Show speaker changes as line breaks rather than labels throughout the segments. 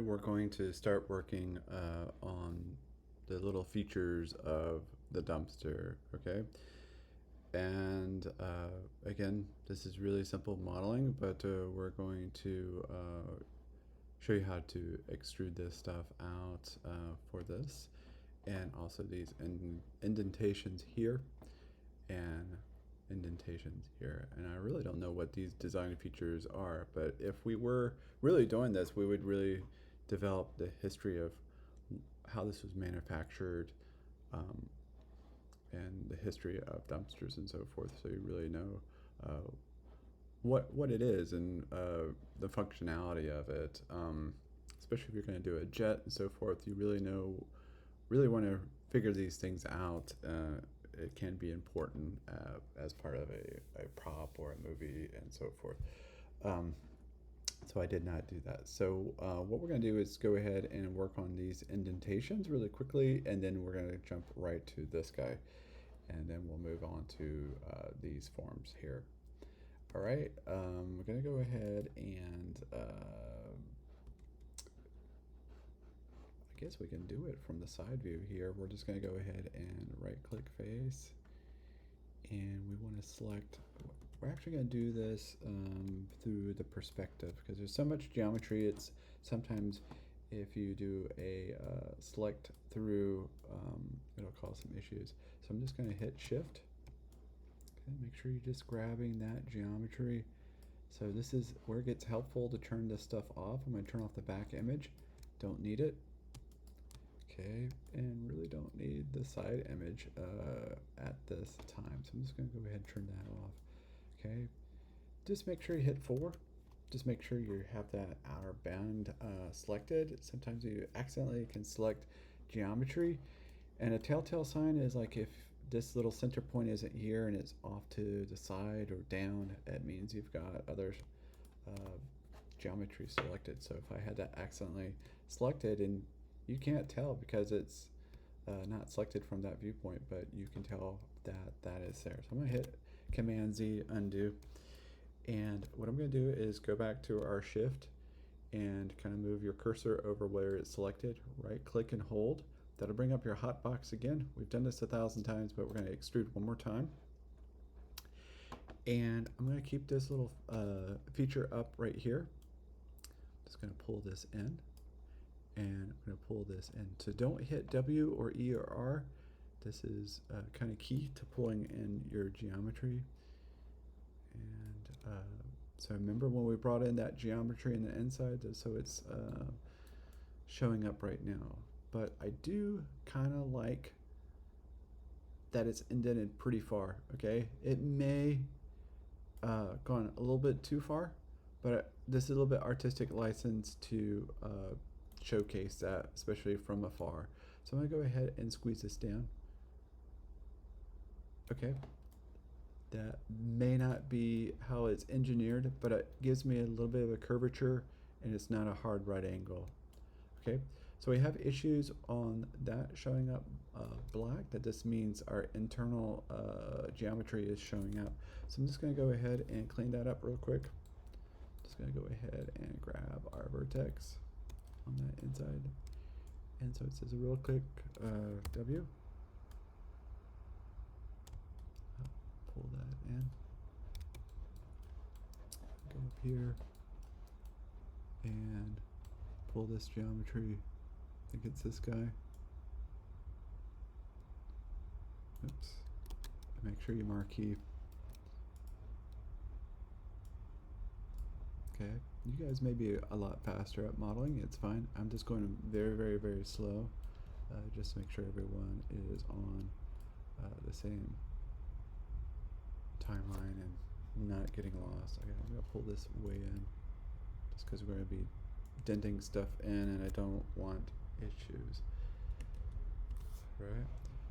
We're going to start working on the little features of the dumpster, okay? And again, this is really simple modeling, but we're going to show you how to extrude this stuff out for this, and also these indentations here and indentations here. And I really don't know what these design features are, but if we were really doing this, we would really develop the history of how this was manufactured, um, and the history of dumpsters and so forth, so you really know uh, what it is and the functionality of it. Especially if you're going to do a jet and so forth, you really want to figure these things out. It can be important as part of a prop or a movie and so forth. Um, so I did not do that. So what we're going to do is go ahead and work on these indentations really quickly, and then we're going to jump right to this guy, and then we'll move on to these forms here. All right, we're going to go ahead and I guess we can do it from the side view here. We're just going to go ahead and right click face, and we want to select, we're actually going to do this through the perspective because there's so much geometry. It's sometimes if you do a select through, it'll cause some issues. So I'm just going to hit shift. Okay, make sure you're just grabbing that geometry. So this is where it gets helpful to turn this stuff off. I'm going to turn off the back image. Don't need it. Okay, and really don't need the side image at this time. So I'm just going to go ahead and turn that off. Okay, just make sure you hit 4. Just make sure you have that outer band selected. Sometimes you accidentally can select geometry, and a telltale sign is like if this little center point isn't here and it's off to the side or down, it means you've got other uh, geometry selected. So if I had that accidentally selected, and you can't tell because it's not selected from that viewpoint, but you can tell that that is there. So I'm going to hit Command Z undo, and what I'm going to do is go back to our shift and kind of move your cursor over where it's selected, right click and hold. That'll bring up your hotbox again. We've done this 1,000 times, but we're going to extrude one more time. And I'm going to keep this little feature up right here. Just going to pull this in, and I'm going to pull this in. So don't hit W or E or R. This is kind of key to pulling in your geometry. And so remember when we brought in that geometry in the inside, so it's showing up right now. But I do kind of like that it's indented pretty far, okay? It may gone a little bit too far, but this is a little bit artistic license to showcase that, especially from afar. So I'm gonna go ahead and squeeze this down. Okay, that may not be how it's engineered, but it gives me a little bit of a curvature, and it's not a hard right angle. Okay, so we have issues on that showing up black. That just means our internal geometry is showing up. So I'm just going to go ahead and clean that up real quick. Just going to go ahead and grab our vertex on that inside. And so it says a real quick W. Pull that in. Go up here and pull this geometry. I think it's this guy. Oops. Make sure you marquee. Okay, you guys may be a lot faster at modeling. It's fine. I'm just going very, very, very slow, just to make sure everyone is on the same timeline and not getting lost. Okay, I'm gonna pull this way in, just because we're gonna be denting stuff in, and I don't want issues. Right.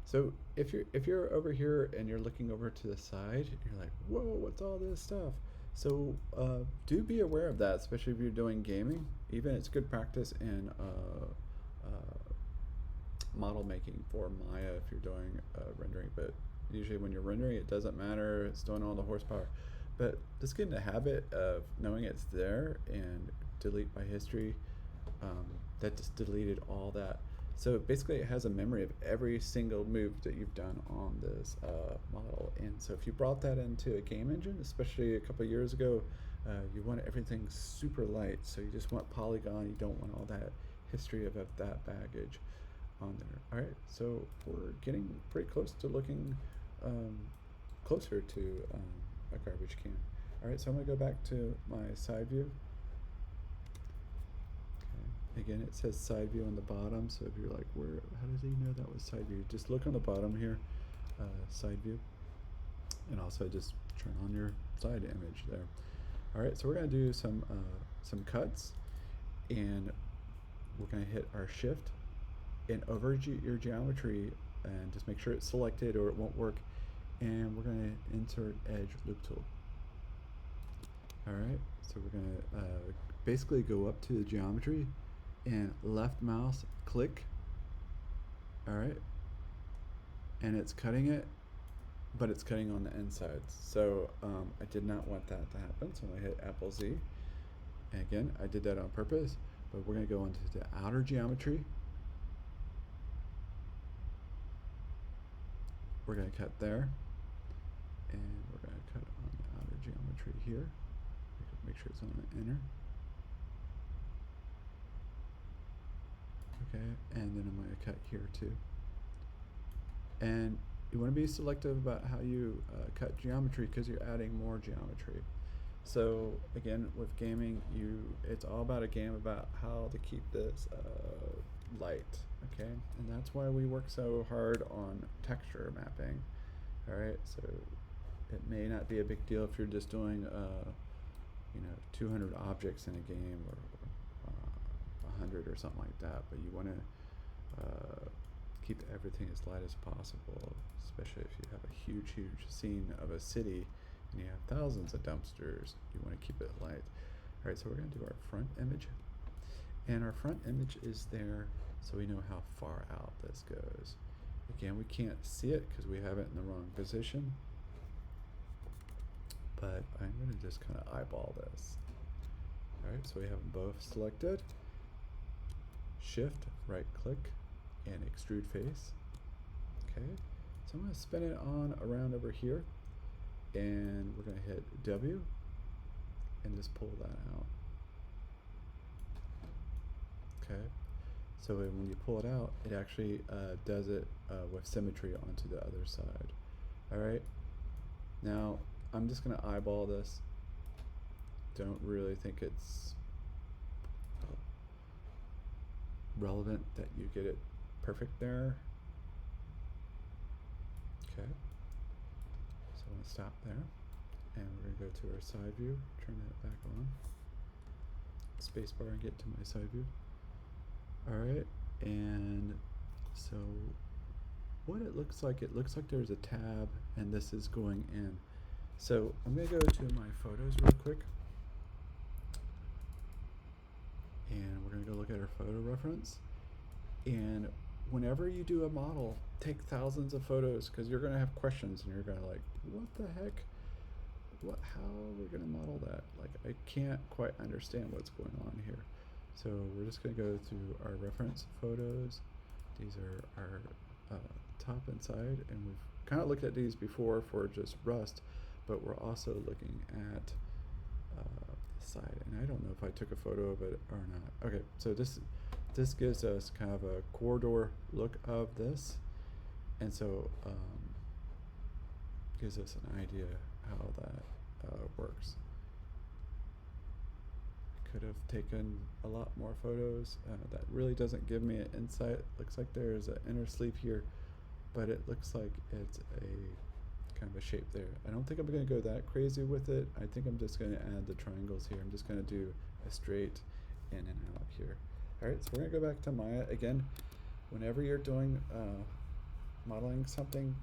So if you're over here and you're looking over to the side, you're like, whoa, what's all this stuff? So do be aware of that, especially if you're doing gaming. Even it's good practice in model making for Maya if you're doing rendering. But usually when you're rendering, it doesn't matter. It's doing all the horsepower. But just get in the habit of knowing it's there and delete by history. that just deleted all that. So basically it has a memory of every single move that you've done on this model. And so if you brought that into a game engine, especially a couple years ago, you want everything super light. So you just want polygon, you don't want all that history of that baggage on there. All right, so we're getting pretty close to looking closer to a garbage can. All right, so I'm gonna go back to my side view. Again, it says side view on the bottom, so if you're like, how does he know that was side view? Just look on the bottom here, side view, and also just turn on your side image there. All right, so we're gonna do some cuts, and we're gonna hit our shift, and over your geometry, and just make sure it's selected or it won't work, and we're gonna insert edge loop tool. All right, so we're gonna basically go up to the geometry, and left mouse click. All right, and it's cutting it, but it's cutting on the inside. So I did not want that to happen, so I hit Apple Z. And again, I did that on purpose, but we're gonna go into the outer geometry. We're gonna cut there, and we're gonna cut on the outer geometry here. Make sure it's on the inner. Okay, and then I'm going to cut here too. And you want to be selective about how you cut geometry, because you're adding more geometry. So again, with gaming, it's all about a game about how to keep this light, okay? And that's why we work so hard on texture mapping. All right, so it may not be a big deal if you're just doing 200 objects in a game, or 100 or something like that, but you want to keep everything as light as possible, especially if you have a huge scene of a city and you have thousands of dumpsters. You want to keep it light. All right, so we're going to do our front image, and our front image is there so we know how far out this goes. Again, we can't see it because we have it in the wrong position, but I'm going to just kind of eyeball this. All right, so we have them both selected. Shift, right click, and extrude face. Okay, so I'm going to spin it on around over here, and we're going to hit W and just pull that out. Okay, so when you pull it out, it actually does it with symmetry onto the other side. All right, now I'm just going to eyeball this. Don't really think it's relevant that you get it perfect there. Okay, so I'm going to stop there, and we're going to go to our side view, turn that back on, spacebar, and get to my side view. All right, and so what it looks like there's a tab, and this is going in. So I'm going to go to my photos real quick, and we're going to go look at our photo reference. And whenever you do a model, take thousands of photos, because you're going to have questions, and you're going to like, what the heck? How are we going to model that? Like, I can't quite understand what's going on here. So we're just going to go through our reference photos. These are our top and side, and we've kind of looked at these before for just Rust, but we're also looking at side, and I don't know if I took a photo of it or not. Okay, so this gives us kind of a corridor look of this, and so gives us an idea how that works. Could have taken a lot more photos. That really doesn't give me an insight. Looks like there's an inner sleeve here, but it looks like it's a kind of a shape there. I don't think I'm going to go that crazy with it. I think I'm just going to add the triangles here. I'm just going to do a straight in and out here. All right, so we're going to go back to Maya again. Whenever you're doing modeling something,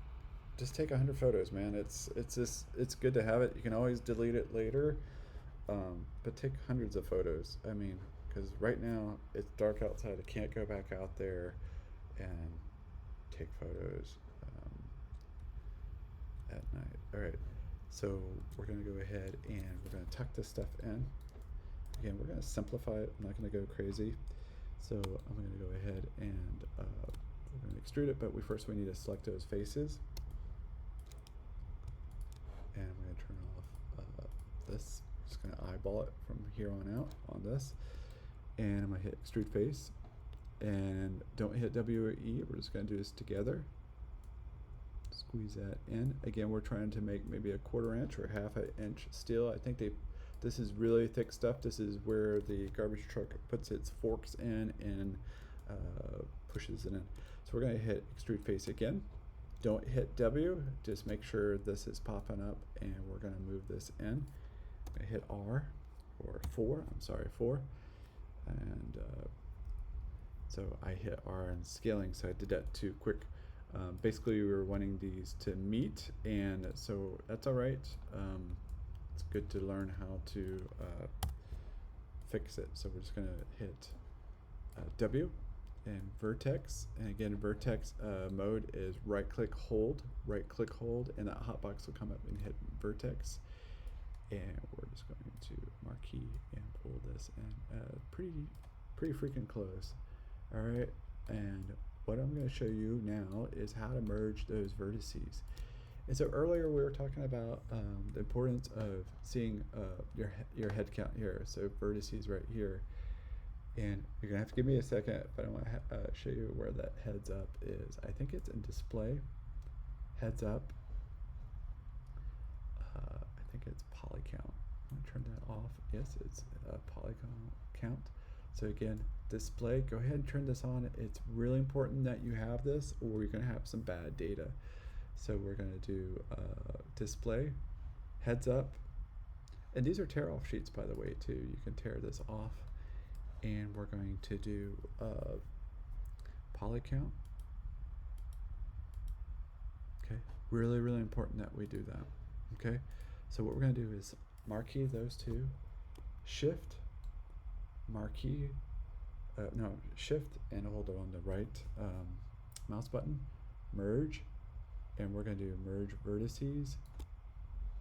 just take 100 photos, man. It's good to have it. You can always delete it later, but take hundreds of photos. I mean, because right now it's dark outside. I can't go back out there and take photos at night. All right, so we're going to go ahead and we're going to tuck this stuff in. Again, we're going to simplify it. I'm not going to go crazy. So I'm going to go ahead and we're going to extrude it, but we need to select those faces. And I'm going to turn off this. Just going to eyeball it from here on out on this. And I'm going to hit extrude face. And don't hit W or E. We're just going to do this together. Squeeze that in. Again, we're trying to make maybe a 1/4 inch or 1/2 inch steel. I think this is really thick stuff. This is where the garbage truck puts its forks in and pushes it in. So we're going to hit extrude face again. Don't hit W, just make sure this is popping up, and we're going to move this in. I'm going to hit R, or 4, I'm sorry, 4. And so I hit R in scaling, so I did that too quick. Basically, we were wanting these to meet, and so that's all right. It's good to learn how to fix it. So we're just going to hit W and vertex, and again, vertex mode is right click hold, and that hotbox will come up and hit vertex. And we're just going to marquee and pull this in pretty freaking close. All right, and what I'm going to show you now is how to merge those vertices. And so earlier we were talking about the importance of seeing your head count here. So vertices right here. And you're going to have to give me a second, but I want to show you where that heads up is. I think it's in display, heads up. I think it's poly count. I'm going to turn that off. Yes, it's polygon count. So again, display, go ahead and turn this on. It's really important that you have this, or you're going to have some bad data. So we're going to do display, heads up. And these are tear off sheets, by the way, too. You can tear this off. And we're going to do poly count. Okay, really important that we do that. Okay, so what we're going to do is marquee those two, shift, marquee, no, shift and hold it on the right mouse button, merge, and we're going to do merge vertices,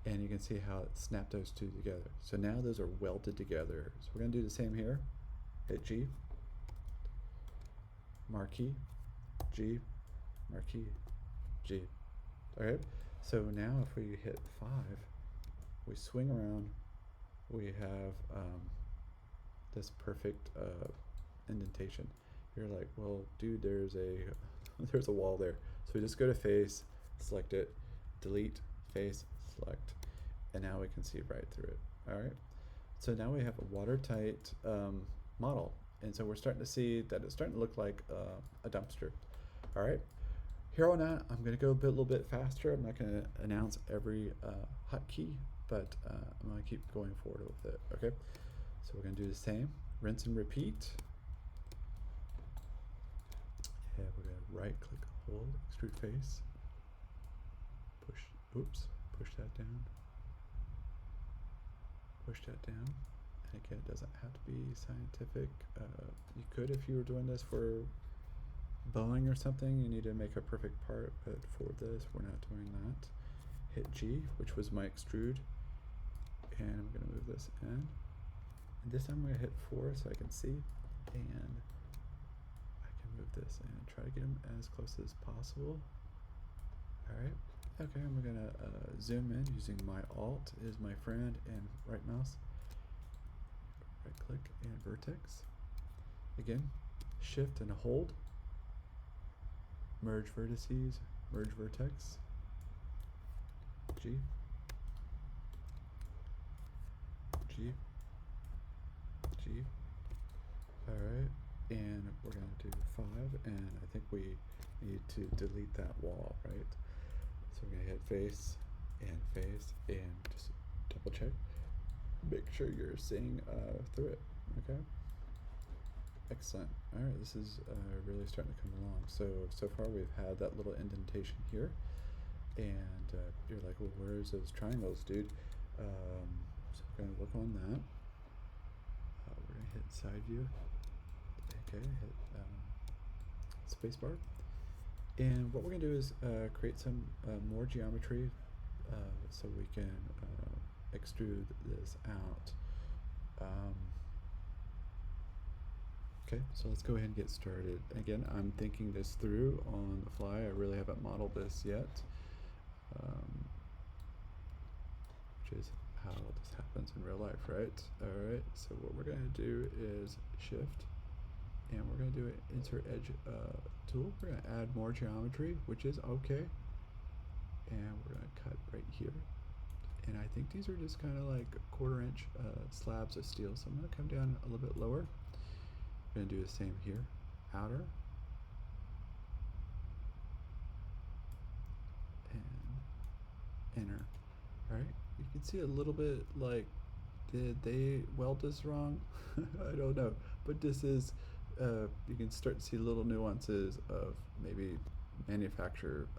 and you can see how it snapped those two together. So now those are welded together. So we're going to do the same here. Hit G, marquee, G, marquee, G. All right, so now if we hit 5, we swing around, we have this perfect indentation. You're like, well, dude, there's a wall there. So we just go to face, select it, delete, face, select, and now we can see right through it. All right, so now we have a watertight model, and so we're starting to see that it's starting to look like a dumpster. All right, here on out, I'm going to go a little bit faster. I'm not going to announce every hotkey, but I'm going to keep going forward with it. Okay, so we're going to do the same, rinse and repeat. And we're going to right click, hold, extrude face, push that down, push that down. Again, it doesn't have to be scientific. You could, if you were doing this for Boeing or something, you need to make a perfect part, but for this, we're not doing that. Hit G, which was my extrude, and I'm going to move this in. And this time I'm going to hit 4 so I can see, and I can move this and try to get them as close as possible. All right. Okay, I'm going to zoom in using my Alt is my friend and right mouse. Right click and vertex. Again, shift and hold. Merge vertices, merge vertex. G. G. G. Alright, and we're going to do 5, and I think we need to delete that wall, right? So we're going to hit face, and just double check. Make sure you're seeing through it, okay? Excellent. All right, this is really starting to come along. So far we've had that little indentation here, and you're like, well, where's those triangles, dude? So we're gonna work on that. We're gonna hit side view. Okay, hit spacebar. And what we're gonna do is create some more geometry so we can extrude this out. Okay, so let's go ahead and get started. Again, I'm thinking this through on the fly. I really haven't modeled this yet, which is how this happens in real life, right? All right, so what we're gonna do is shift, and we're gonna do an insert edge tool. We're gonna add more geometry, which is okay, and we're gonna cut right here. And I think these are just kind of like 1/4 inch slabs of steel, so I'm gonna come down a little bit lower. We're gonna do the same here, outer, and inner. All right, you can see a little bit like, did they weld this wrong? I don't know, but this is, you can start to see little nuances of maybe manufacture.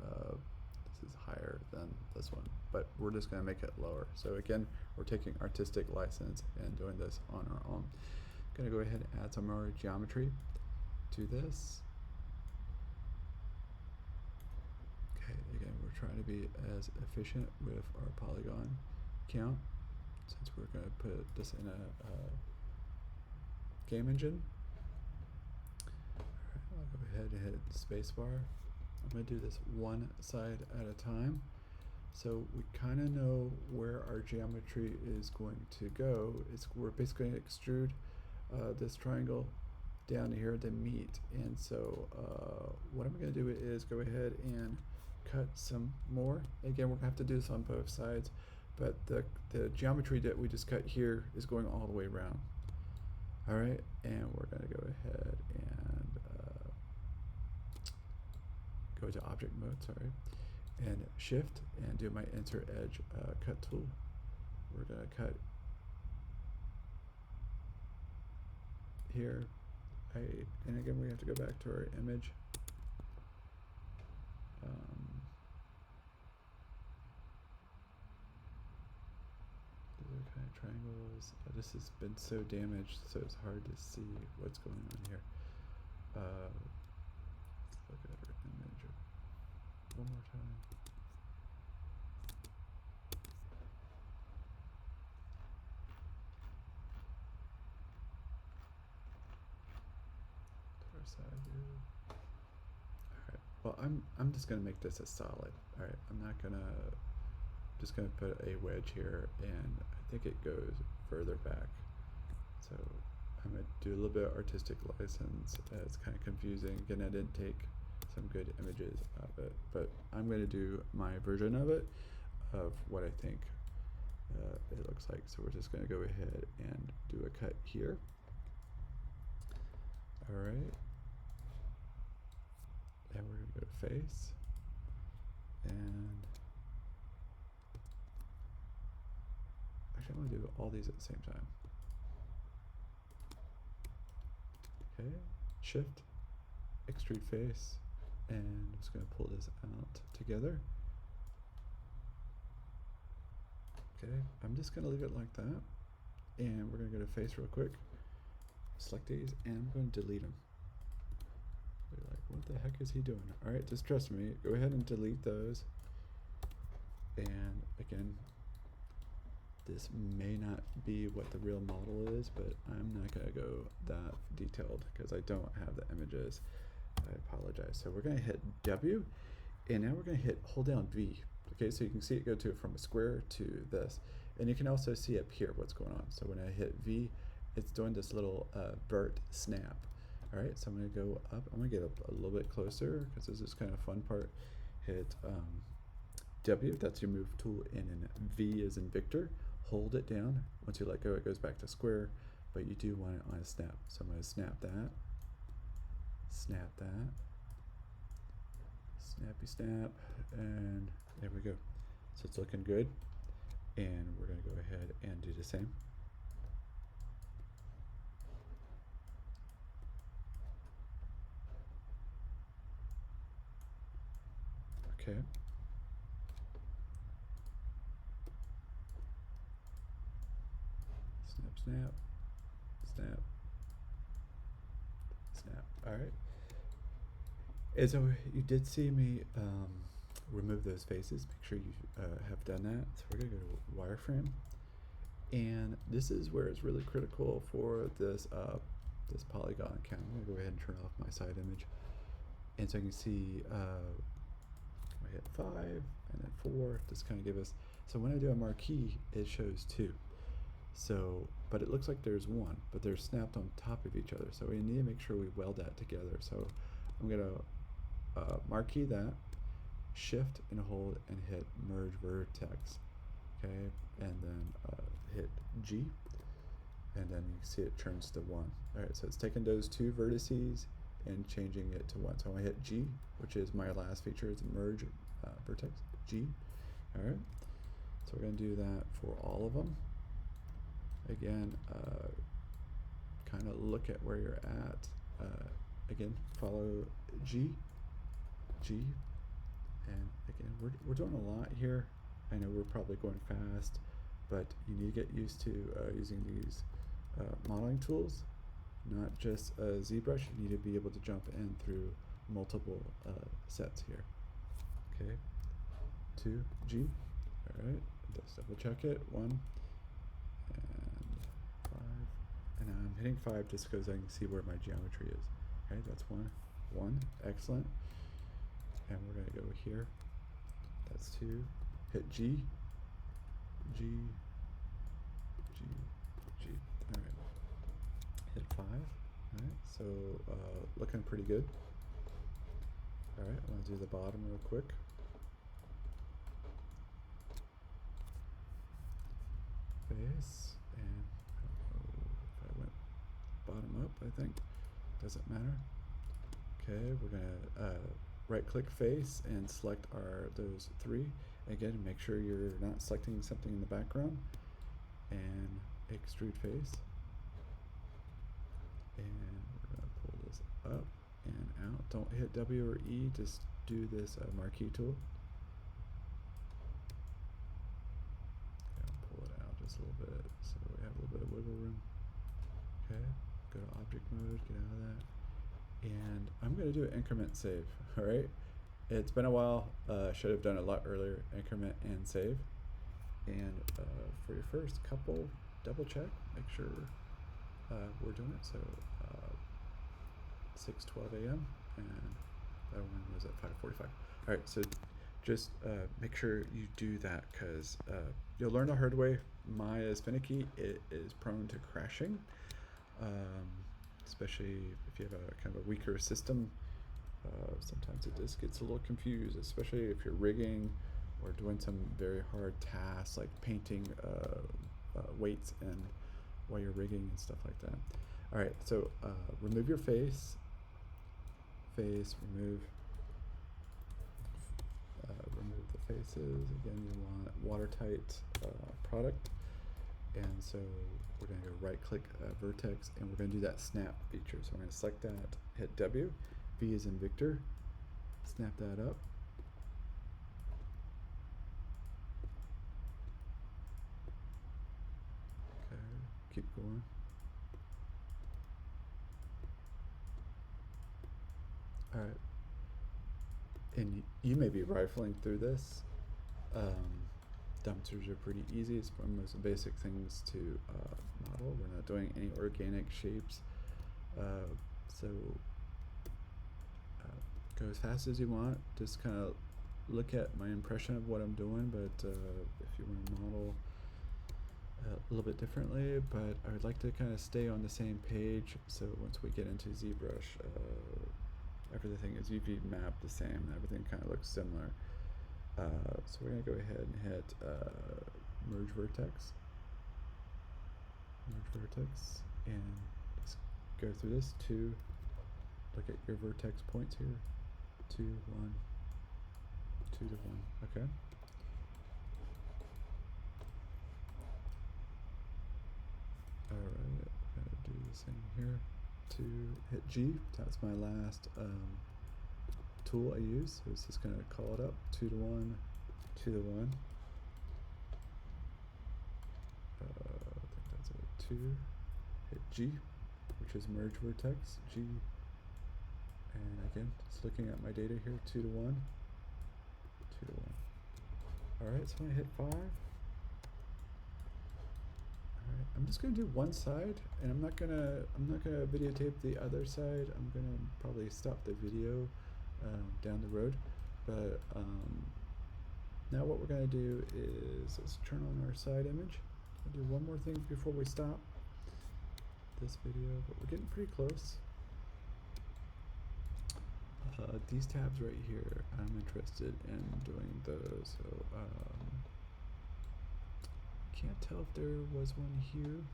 This is higher than this one, but we're just gonna make it lower. So again, we're taking artistic license and doing this on our own. Gonna go ahead and add some more geometry to this. Okay, again, we're trying to be as efficient with our polygon count, since we're going to put this in a game engine. Alright, I'll go ahead and hit spacebar. I'm going to do this one side at a time, so we kind of know where our geometry is going to go. We're basically going to extrude this triangle down to here to meet, and so what I'm going to do is go ahead and cut some more. Again, we're going to have to do this on both sides, but the geometry that we just cut here is going all the way around. All right, and we're going to go ahead and go to object mode, and shift and do my insert edge cut tool. We're going to cut here. And again, we have to go back to our image. These are kind of triangles. This has been so damaged, so it's hard to see what's going on here. Let's look at our image one more time. Side view. Alright, well I'm just gonna make this a solid. Alright, I'm not gonna, just gonna put a wedge here, and I think it goes further back. So I'm gonna do a little bit of artistic license. It's kind of confusing. Again, I didn't take some good images of it, but I'm gonna do my version of it, of what I think it looks like. So we're just gonna go ahead and do a cut here. Alright. And we're going to go to face, and actually I'm going to do all these at the same time. Okay, shift, extrude face, and I'm just going to pull this out together. Okay, I'm just going to leave it like that, and we're going to go to face real quick, select these, and I'm going to delete them. You're like, what the heck is he doing? All right, just trust me. Go ahead and delete those. And again, this may not be what the real model is, but I'm not gonna go that detailed because I don't have the images. I apologize. So we're gonna hit W, and now we're gonna hold down V. Okay, so you can see it go from a square to this. And you can also see up here what's going on. So when I hit V, it's doing this little vert snap. All right, so I'm gonna go up. I'm gonna get up a little bit closer because this is kind of a fun part. Hit W, that's your move tool, and then V is in Victor. Hold it down. Once you let go, it goes back to square, but you do want it on a snap. So I'm gonna snap that, snappy snap, and there we go. So it's looking good, and we're gonna go ahead and do the same. Okay. Snap, snap, snap, snap. All right. And so you did see me remove those faces. Make sure you have done that. So we're gonna go to wireframe, and this is where it's really critical for this this polygon count. I'm gonna go ahead and turn off my side image. And so you can see, I hit 5 and then 4, just kind of give us, so when I do a marquee, it shows 2. So, but it looks like there's 1, but they're snapped on top of each other. So we need to make sure we weld that together. So I'm gonna marquee that, shift and hold and hit merge vertex. Okay, and then hit G, and then you can see it turns to 1. Alright, so it's taking those 2 vertices and changing it to 1. So I hit G, which is my last feature, it's merge vertex, G. Alright, so we're going to do that for all of them. Again, kind of look at where you're at. Again, follow G, G, and again, we're doing a lot here. I know we're probably going fast, but you need to get used to using these modeling tools, not just ZBrush. You need to be able to jump in through multiple sets here. Okay, 2, G, all right, let's double check it, 1, and 5, and I'm hitting 5 just because I can see where my geometry is. Okay, that's 1, excellent, and we're gonna go here, that's 2, hit G, G, G, G, all right, hit 5, all right, so looking pretty good. All right, I'm gonna do the bottom real quick. Face, and I don't know if I went bottom up, I think, doesn't matter. Okay, we're gonna right click face and select those 3. Again, make sure you're not selecting something in the background, and extrude face, and we're gonna pull this up and out. Don't hit W or E, just do this marquee tool. Pull it out just a little bit so we have a little bit of wiggle room. Okay, go to object mode, get out of that, and I'm going to do an increment save. All right, it's been a while, should have done a lot earlier. Increment and save, and for your first couple, double check, make sure we're doing it. So 6:12 a.m. and that one was at 5:45. All right, so just make sure you do that, because you'll learn the hard way. Maya is finicky. It is prone to crashing, especially if you have a kind of a weaker system. Sometimes it just gets a little confused, especially if you're rigging or doing some very hard tasks like painting weights and while you're rigging and stuff like that. All right, so remove your face, remove the faces. Again, you want watertight product, and so we're going to go right click vertex, and we're going to do that snap feature. So we're going to select that, hit W, V as in Victor, snap that up. Okay, keep going. All right, and you may be rifling through this. Dumpsters are pretty easy. It's one of the most basic things to model. We're not doing any organic shapes, so go as fast as you want. Just kind of look at my impression of what I'm doing, but if you want to model a little bit differently, but I would like to kind of stay on the same page, so once we get into ZBrush, everything is UV mapped the same, and everything kind of looks similar. So we're going to go ahead and hit merge vertex, and just go through this to look at your vertex points here, 2, 1, 2 to 1, okay? Alright, I'm going to do the same here, to hit G, that's my last tool I use, so it's just going to call it up, 2 to 1, 2 to 1. I think that's a 2. Hit G, which is merge vertex, G, and again, just looking at my data here, 2 to 1, 2 to 1. All right, so when I hit 5, all right, I'm just gonna do one side, and I'm not gonna videotape the other side. I'm gonna probably stop the video down the road, but now what we're gonna do is let's turn on our side image. I'll do one more thing before we stop this video, but we're getting pretty close. These tabs right here, I'm interested in doing those. So can't tell if there was one here,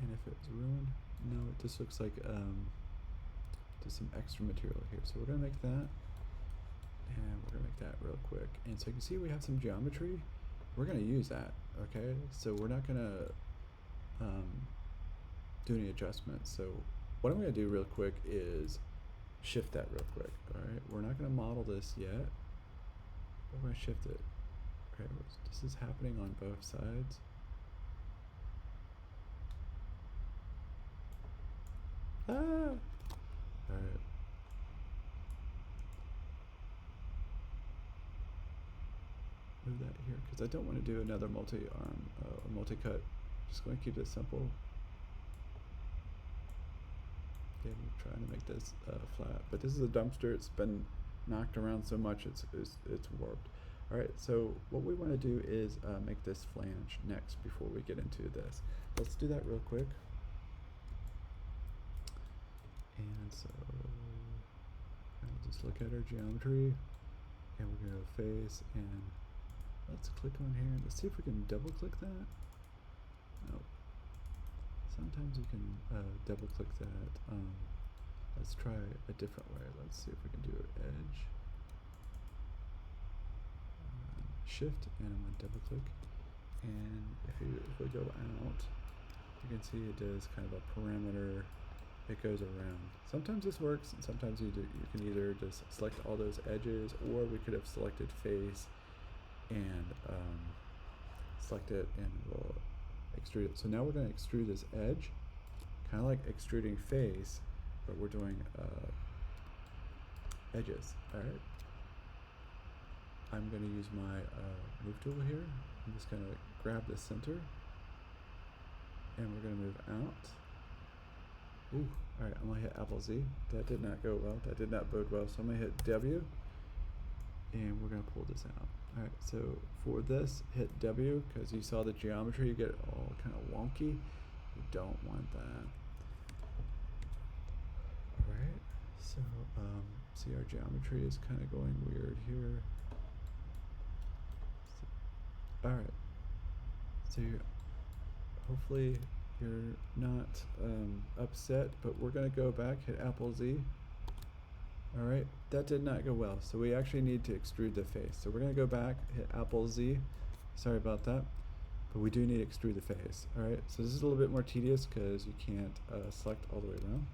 and if it was ruined. No, it just looks like there's some extra material here. So we're gonna make that, and we're gonna make that real quick. And so you can see we have some geometry. We're gonna use that, okay? So we're not gonna do any adjustments. So what I'm gonna do real quick is shift that real quick. All right, we're not gonna model this yet, but we're gonna shift it. Okay, this is happening on both sides. Ah! All right. Move that here because I don't want to do another multi-arm or multi-cut. Just going to keep this simple. Okay, we're trying to make this flat, but this is a dumpster. It's been knocked around so much it's warped. All right, so what we want to do is make this flange next before we get into this. Let's do that real quick. And so just look at our geometry, and we're going to face, and let's click on here. Let's see if we can double click that. No. Sometimes you can double click that. Let's try a different way. Let's see if we can do an edge. Shift, and I'm going to double click. And if we go out, you can see it does kind of a perimeter. It goes around. Sometimes this works, and sometimes you can either just select all those edges, or we could have selected face and select it, and we'll extrude it. So now we're going to extrude this edge, kind of like extruding face, but we're doing edges. All right. I'm going to use my move tool here. I'm just going to grab the center, and we're going to move out. Ooh, all right, I'm going to hit Apple Z. That did not go well. That did not bode well. So I'm going to hit W, and we're going to pull this out. All right, so for this, hit W, because you saw the geometry, you get it all kind of wonky. You don't want that. All right, so see our geometry is kind of going weird here. All right, so hopefully you're not upset, but we're gonna go back, hit Apple Z. All right, that did not go well. So we actually need to extrude the face. So we're gonna go back, hit Apple Z. Sorry about that, but we do need to extrude the face. All right, so this is a little bit more tedious because you can't select all the way around.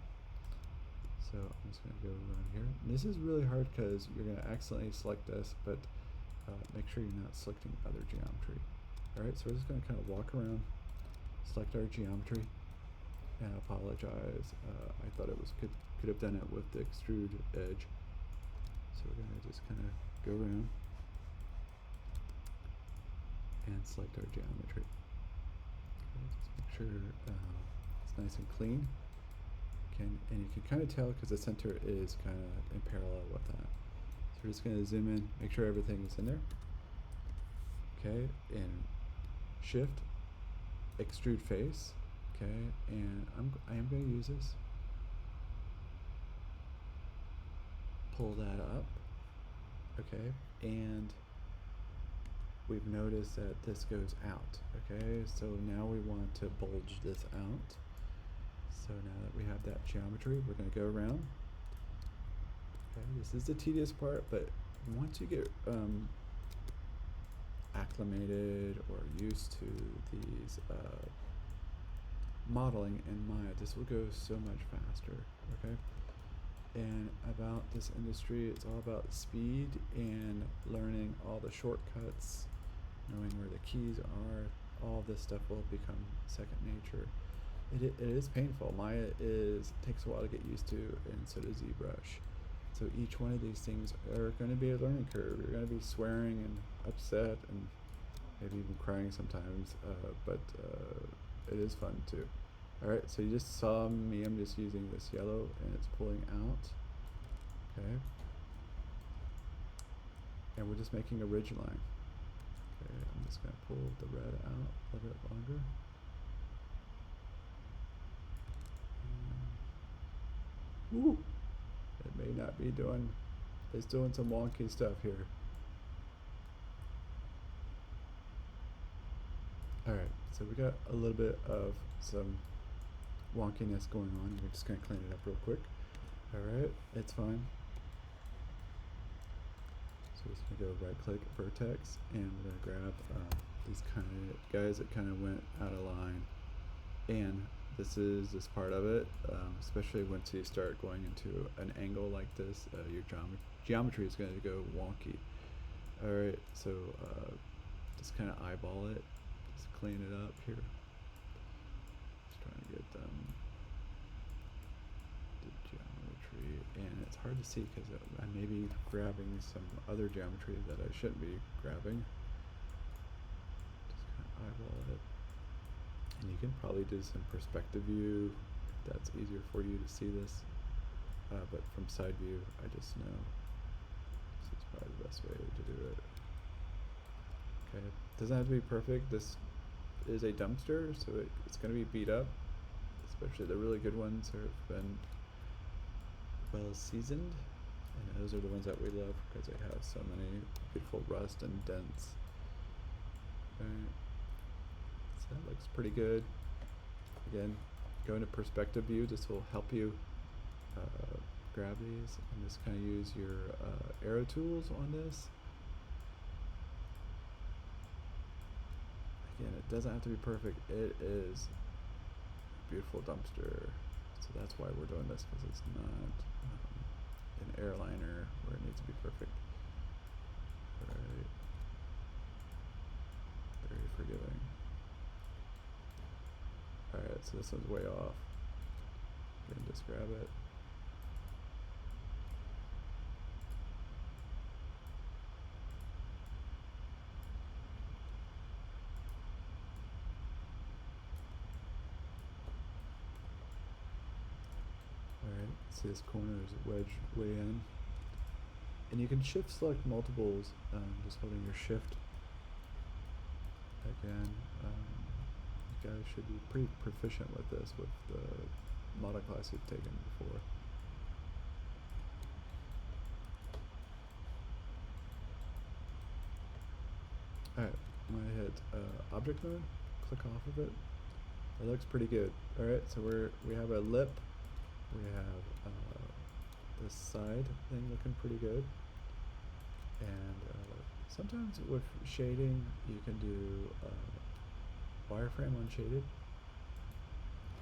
So I'm just gonna go around here. And this is really hard because you're gonna accidentally select this, but make sure you're not selecting other geometry. All right, so we're just gonna kind of walk around, select our geometry, and I apologize. I thought it was could have done it with the extrude edge. So we're gonna just kind of go around and select our geometry. Okay, just make sure it's nice and clean. And you can kind of tell because the center is kind of in parallel with that. So we're just going to zoom in, make sure everything is in there. Okay, and shift, extrude face. Okay, and I am going to use this. Pull that up. Okay, and we've noticed that this goes out. Okay, so now we want to bulge this out. So now that we have that geometry, we're going to go around. Okay, this is the tedious part, but once you get acclimated or used to these modeling in Maya, this will go so much faster. Okay, and about this industry, it's all about speed and learning all the shortcuts, knowing where the keys are. All this stuff will become second nature. It is painful. Maya takes a while to get used to, and so does ZBrush. So each one of these things are going to be a learning curve. You're going to be swearing and upset and maybe even crying sometimes, but it is fun too. Alright, so you just saw me, I'm just using this yellow and it's pulling out. Okay. And we're just making a ridge line. Okay, I'm just gonna pull the red out a little bit longer. Ooh, it may not be doing, it's doing some wonky stuff here. Alright, so we got a little bit of some wonkiness going on. We're just gonna clean it up real quick. Alright, it's fine. So we're just gonna go right click vertex and we're gonna grab these kind of guys that kind of went out of line. And this is just part of it, especially once you start going into an angle like this, your geometry is going to go wonky. Alright, so just kind of eyeball it, just clean it up here. Just trying to get the geometry, and it's hard to see because I may be grabbing some other geometry that I shouldn't be grabbing. Just kind of eyeball it. And you can probably do some perspective view if that's easier for you to see this. But from side view, I just know this is probably the best way to do it. Okay, doesn't have to be perfect. This is a dumpster, so it's going to be beat up. Especially the really good ones have been well seasoned. And those are the ones that we love because they have so many beautiful rust and dents. Right. That looks pretty good. Again, go into perspective view. This will help you grab these and just kind of use your arrow tools on this. Again, it doesn't have to be perfect. It is a beautiful dumpster. So that's why we're doing this, because it's not an airliner where it needs to be perfect. Alright. Very forgiving. Alright, so this one's way off. Then just grab it. Alright, see this corner is wedged way in. And you can shift select multiples, just holding your shift. Again, you guys should be pretty proficient with this with the model class you've taken before. Alright, I'm gonna hit object mode, click off of it. It looks pretty good. Alright, so we have a lip, we have this side thing looking pretty good. And sometimes with shading you can do wireframe unshaded.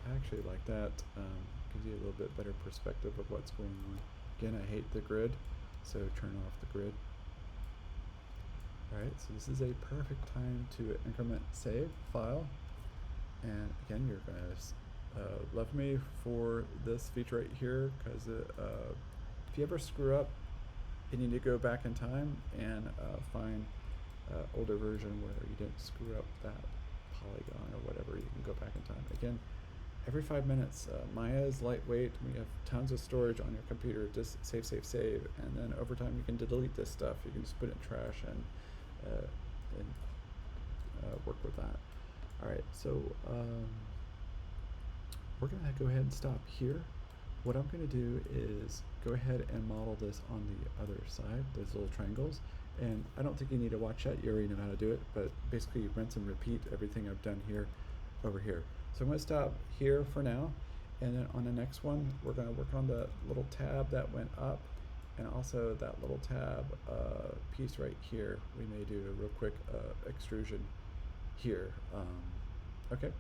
I actually like that. Gives you a little bit better perspective of what's going on. Again, I hate the grid, so turn off the grid. Alright, so this is a perfect time to increment save file. And again, you're going to love me for this feature right here, because if you ever screw up, you need to go back in time and find older version where you didn't screw up that polygon or whatever. You can go back in time. Again, every 5 minutes. Maya is lightweight. We have tons of storage on your computer. Just save, save, save, and then over time you can delete this stuff. You can just put it in trash and work with that. All right, so we're gonna go ahead and stop here. What I'm going to do is go ahead and model this on the other side, those little triangles. And I don't think you need to watch that, you already know how to do it, but basically you rinse and repeat everything I've done here over here. So I'm going to stop here for now, and then on the next one we're going to work on the little tab that went up, and also that little tab piece right here. We may do a real quick extrusion here. Okay.